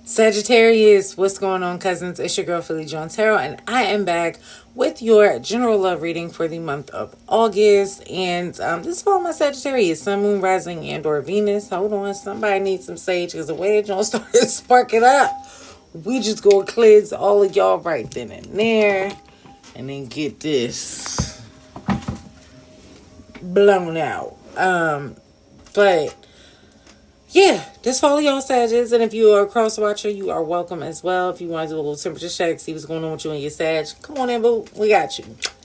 Sagittarius, what's going on, cousins? It's your girl, Philly John Tarot, and I am back with your general love reading for the month of August. And this is for my Sagittarius, Sun, Moon, Rising, and or Venus. Hold on, somebody needs some sage because the way it don't start sparking up, we just go cleanse all of y'all right then and there, and then get this blown out. But yeah, just follow y'all Sages. And if you are a cross watcher, you are welcome as well. If you want to do a little temperature check, see what's going on with you and your Sag, come on in, boo. We got you.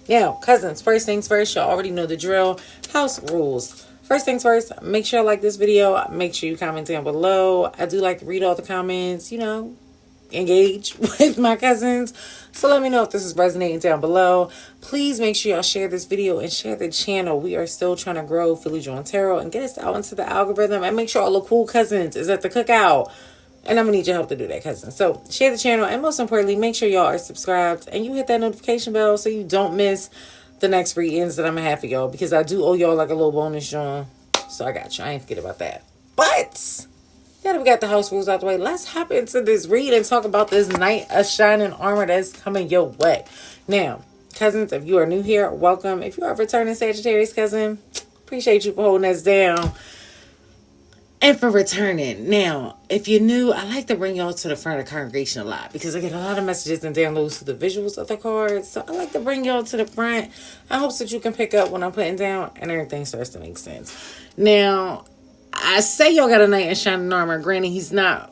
Now, cousins, first things first, y'all already know the drill. House rules. First things first, make sure you like this video. Make sure you comment down below. I do like to read all the comments, engage with my cousins. So let me know if this is resonating down below. Please make sure y'all share this video and share the channel. We are still trying to grow Philly John Tarot and get us out into the algorithm, and make sure all the cool cousins is at the cookout. And I'm gonna need your help to do that, cousins. So share the channel, and most importantly, make sure y'all are subscribed and you hit that notification bell so you don't miss the next readings that I'm gonna have for y'all, because I do owe y'all like a little bonus, John. So I got you. I ain't forget about that. But now that we got the house rules out the way, let's hop into this read and talk about this Knight of Shining Armor that's coming your way. Now, cousins, if you are new here, welcome. If you are a returning Sagittarius cousin, appreciate you for holding us down and for returning. Now, if you're new, I like to bring y'all to the front of the congregation a lot because I get a lot of messages and downloads to the visuals of the cards. So I like to bring y'all to the front. I hope that you can pick up what I'm putting down and everything starts to make sense. Now, I say y'all got a Knight in Shining Armor. Granted, he's not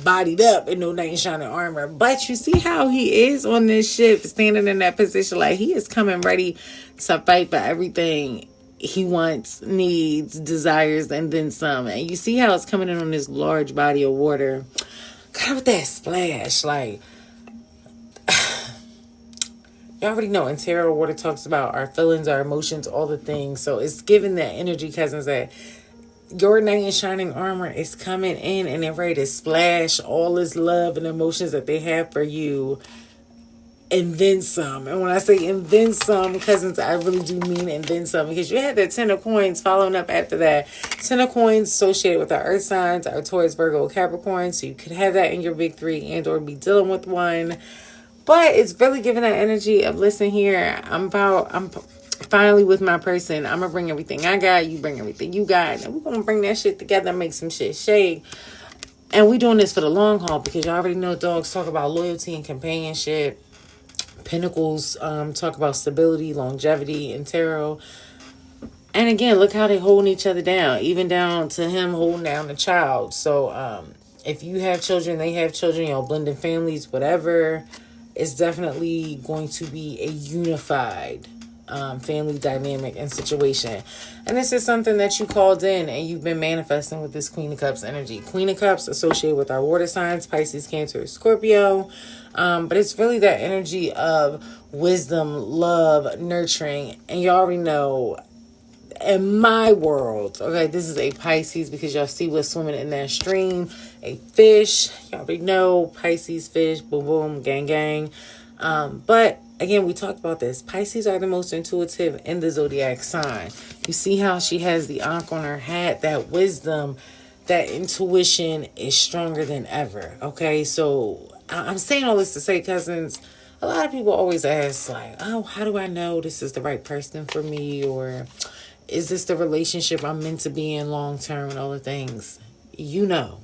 bodied up in no Knight in Shining Armor. But you see how he is on this ship, standing in that position. Like, he is coming ready to fight for everything he wants, needs, desires, and then some. And you see how it's coming in on this large body of water. God, with that splash. Like, you already know in tarot, water talks about our feelings, our emotions, all the things. So it's giving that energy, cousins, that your Knight in Shining Armor is coming in and they're ready to splash all this love and emotions that they have for you, and then some. And when I say and then some, cousins, I really do mean and then some, because you had that 10 of coins following up after that. 10 of coins associated with our earth signs, our Taurus, Virgo, Capricorn. So you could have that in your big three and or be dealing with one. But it's really giving that energy of, listen here, I'm finally with my person. I'm gonna bring everything I got, you bring everything you got, and we're gonna bring that shit together and make some shit shake. And we doing this for the long haul, because you already know dogs talk about loyalty and companionship. Pentacles talk about stability, longevity, and tarot. And again, look how they holding each other down, even down to him holding down the child. So if you have children, they have children, blended families, whatever, it's definitely going to be a unified family dynamic and situation. And this is something that you called in and you've been manifesting with this Queen of Cups energy. Queen of Cups associated with our water signs, Pisces, Cancer, Scorpio. But it's really that energy of wisdom, love, nurturing. And you already know, in my world, okay, this is a Pisces, because y'all see what's swimming in that stream. A fish. Y'all already know Pisces, fish, boom, boom, gang, gang. But again, we talked about this. Pisces are the most intuitive in the zodiac sign. You see how she has the Ankh on her hat, that wisdom, that intuition is stronger than ever. Okay, so I'm saying all this to say, cousins, a lot of people always ask, like, oh, how do I know this is the right person for me? Or is this the relationship I'm meant to be in long term, and all the things? You know.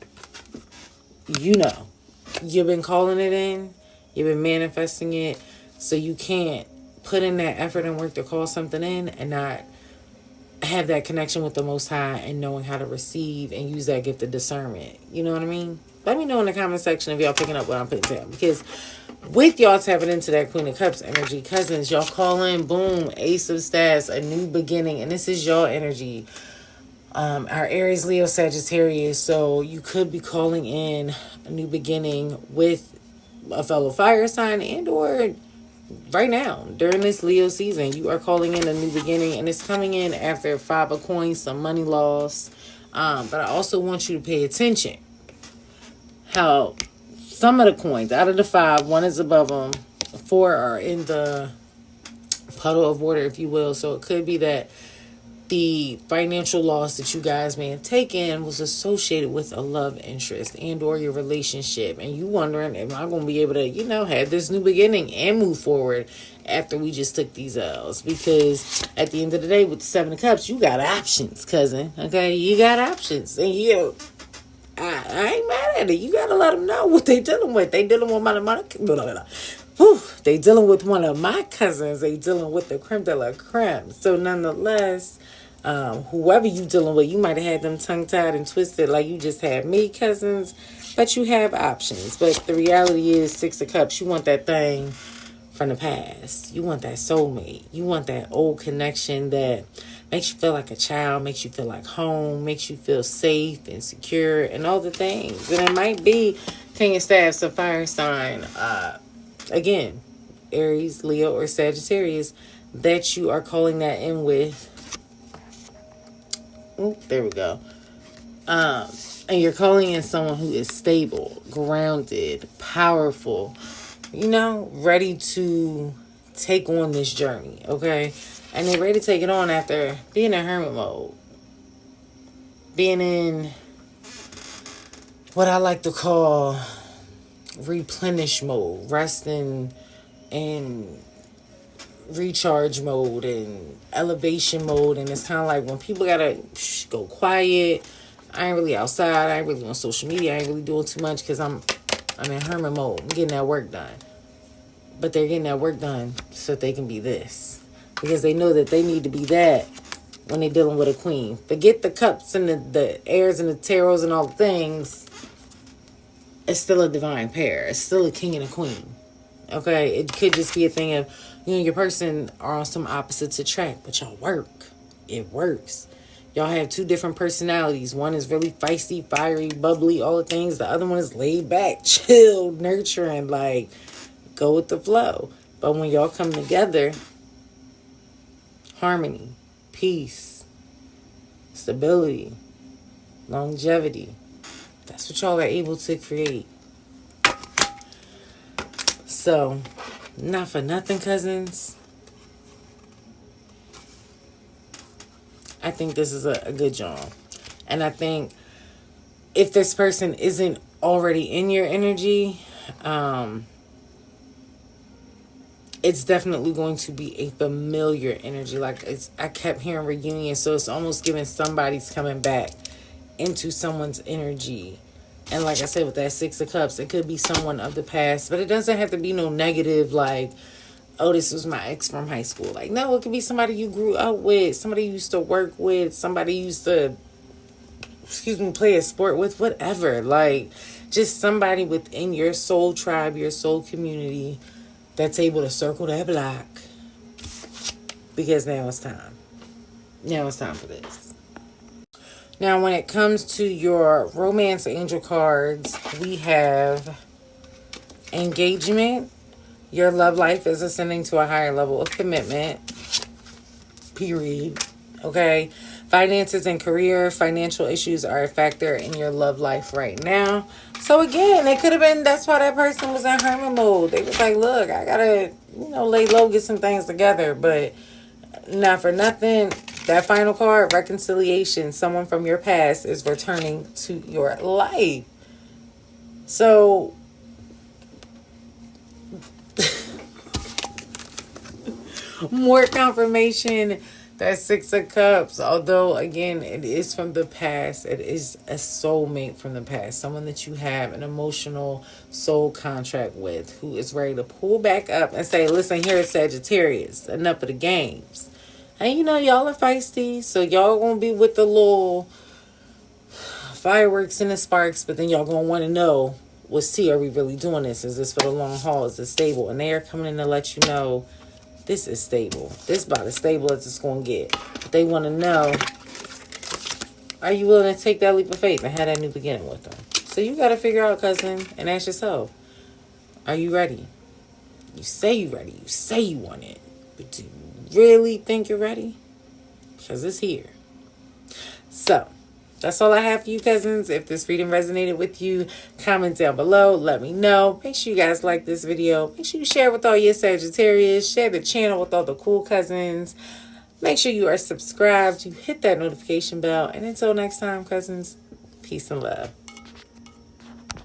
You've been calling it in. You've been manifesting it. So you can't put in that effort and work to call something in and not have that connection with the Most High and knowing how to receive and use that gift of discernment. You know what I mean? Let me know in the comment section if y'all picking up what I'm putting down. Because with y'all tapping into that Queen of Cups energy, cousins, y'all call in, boom, Ace of Staffs, a new beginning. And this is y'all energy. Our Aries, Leo, Sagittarius. So you could be calling in a new beginning with a fellow fire sign, and or right now during this Leo season, you are calling in a new beginning, and it's coming in after 5 of coins, some money loss. But I also want you to pay attention how some of the coins out of the 5, 1 is above them, 4 are in the puddle of water, if you will. So it could be that the financial loss that you guys may have taken was associated with a love interest and or your relationship. And you wondering, am I going to be able to, have this new beginning and move forward after we just took these L's? Because at the end of the day, with the Seven of Cups, you got options, cousin. Okay? You got options. And I ain't mad at it. You got to let them know what they dealing with. They dealing with they dealing with one of my cousins. They dealing with the creme de la creme. So nonetheless, whoever you dealing with, you might have had them tongue-tied and twisted like you just had me, cousins. But you have options. But the reality is, Six of Cups, you want that thing from the past. You want that soulmate. You want that old connection that makes you feel like a child, makes you feel like home, makes you feel safe and secure and all the things. And it might be King of Staffs, a fire sign, again, Aries, Leo, or Sagittarius, that you are calling that in with. There we go. And you're calling in someone who is stable, grounded, powerful, ready to take on this journey, okay? And they're ready to take it on after being in hermit mode. Being in what I like to call replenish mode, resting and recharge mode and elevation mode. And it's kind of like when people gotta go quiet. I ain't really outside. I ain't really on social media. I ain't really doing too much because I'm in hermit mode. I'm getting that work done. But they're getting that work done so that they can be this. Because they know that they need to be that when they're dealing with a queen. Forget the cups and the airs and the tarots and all the things. It's still a divine pair. It's still a king and a queen. Okay? It could just be a thing of, your person are on some opposites attract, but y'all work. It works. Y'all have two different personalities. One is really feisty, fiery, bubbly, all the things. The other one is laid back, chill, nurturing, like, go with the flow. But when y'all come together, harmony, peace, stability, longevity. That's what y'all are able to create. So, not for nothing, cousins. I think this is a good job. And I think if this person isn't already in your energy, it's definitely going to be a familiar energy. Like I kept hearing reunion, so it's almost giving somebody's coming back into someone's energy. And like I said, with that Six of Cups, it could be someone of the past, but it doesn't have to be no negative, like, oh, this was my ex from high school. Like, no, it could be somebody you grew up with, somebody you used to work with, somebody you used to, play a sport with, whatever. Like, just somebody within your soul tribe, your soul community, that's able to circle that block. Because now it's time. Now it's time for this. Now, when it comes to your romance angel cards, we have engagement. Your love life is ascending to a higher level of commitment. Period. Okay? Finances and career, financial issues are a factor in your love life right now. So again, it could have been, that's why that person was in hermit mode. They was like, look, I gotta, lay low, get some things together. But not for nothing, that final card, reconciliation, someone from your past is returning to your life. So, more confirmation. That Six of Cups, although, again, it is from the past. It is a soulmate from the past. Someone that you have an emotional soul contract with, who is ready to pull back up and say, listen, here is Sagittarius. Enough of the games. And y'all are feisty. So y'all going to be with the little fireworks and the sparks. But then y'all going to want to know, well, see, are we really doing this? Is this for the long haul? Is it stable? And they are coming in to let you know, this is stable. This is about as stable as it's going to get. But they want to know, are you willing to take that leap of faith and have that new beginning with them? So you got to figure out, cousin, and ask yourself, are you ready? You say you're ready. You say you want it. But do you really think you're ready? Because it's here. So, that's all I have for you, cousins. If this reading resonated with you, comment down below. Let me know. Make sure you guys like this video. Make sure you share with all your Sagittarius. Share the channel with all the cool cousins. Make sure you are subscribed. You hit that notification bell. And until next time, cousins, peace and love.